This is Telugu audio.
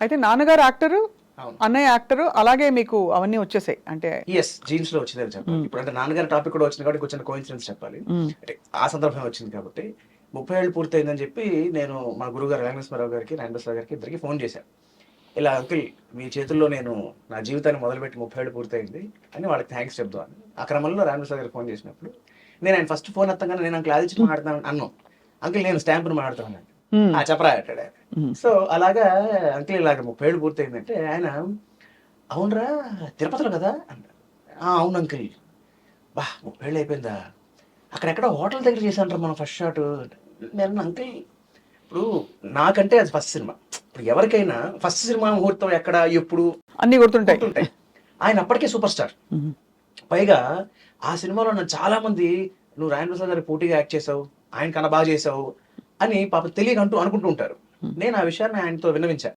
అయితే నాన్నగారు యాక్టరు, అవును. అన్నయ్య యాక్టరు, అలాగే మీకు అవన్నీ వచ్చేసాయి అంటే. ఎస్, జీన్స్ లో వచ్చిందని చెప్పాలి. ఇప్పుడు అంటే నాన్నగారి టాపిక్ కూడా వచ్చింది కాబట్టి కొంచెం కోఇన్సిడెన్స్ చెప్పాలి. అంటే ఆ సందర్భం వచ్చింది కాబట్టి 30 ఏళ్ళు పూర్తయిందని చెప్పి నేను మా గురుగారు వెంకటేశ్వరరావు గారికి, నాగేశ్వరరావు గారికి ఇద్దరికి ఫోన్ చేశాను. ఇలా అంకుల్ మీ చేతుల్లో నేను నా జీవితాన్ని మొదలుపెట్టి 30 ఏళ్ళు పూర్తయింది అని వాళ్ళకి థ్యాంక్స్ చెప్దాం. ఆ క్రమంలో రామేశ్వర గారికి ఫోన్ చేసినప్పుడు నేను ఆయన ఫస్ట్ ఫోన్ ఎత్తగానే నేను అంకుల్ ఆదిత్య మాట్లాడుతాను అన్నాను. అంకుల్ నేను స్టాంపుని మాట్లాడుతాను. ఆ చెప్పరా అంటాడు ఆయన. సో అలాగా అంకుల్ ఇలాగ 30 ఏళ్ళు పూర్తయిందంటే ఆయన అవునరా తిరుపతిలో కదా అన్నాడు. అవును అంకుల్. బా 30 ఏళ్ళు అయిపోయిందా, అక్కడెక్కడ హోటల్ దగ్గర చేశాను మనం ఫస్ట్ షాట్. నేను అంకుల్ ఇప్పుడు నాకంటే అది ఫస్ట్ సినిమా. ఇప్పుడు ఎవరికైనా ఫస్ట్ సినిమా ముహూర్తం ఎక్కడ ఎప్పుడు అన్ని గుర్తుంటాయి. గుర్తుంటాయి. ఆయన అప్పటికే సూపర్ స్టార్. పైగా ఆ సినిమాలో నన్ను చాలా మంది నువ్వు రాయన్ ప్రసాద్ గారి పోటీగా యాక్ట్ చేసావు, ఆయన కన్నా బాగా చేసావు అని పాప తెలియక అనుకుంటూ ఉంటారు. నేను ఆ విషయాన్ని ఆయనతో విన్నవించాను.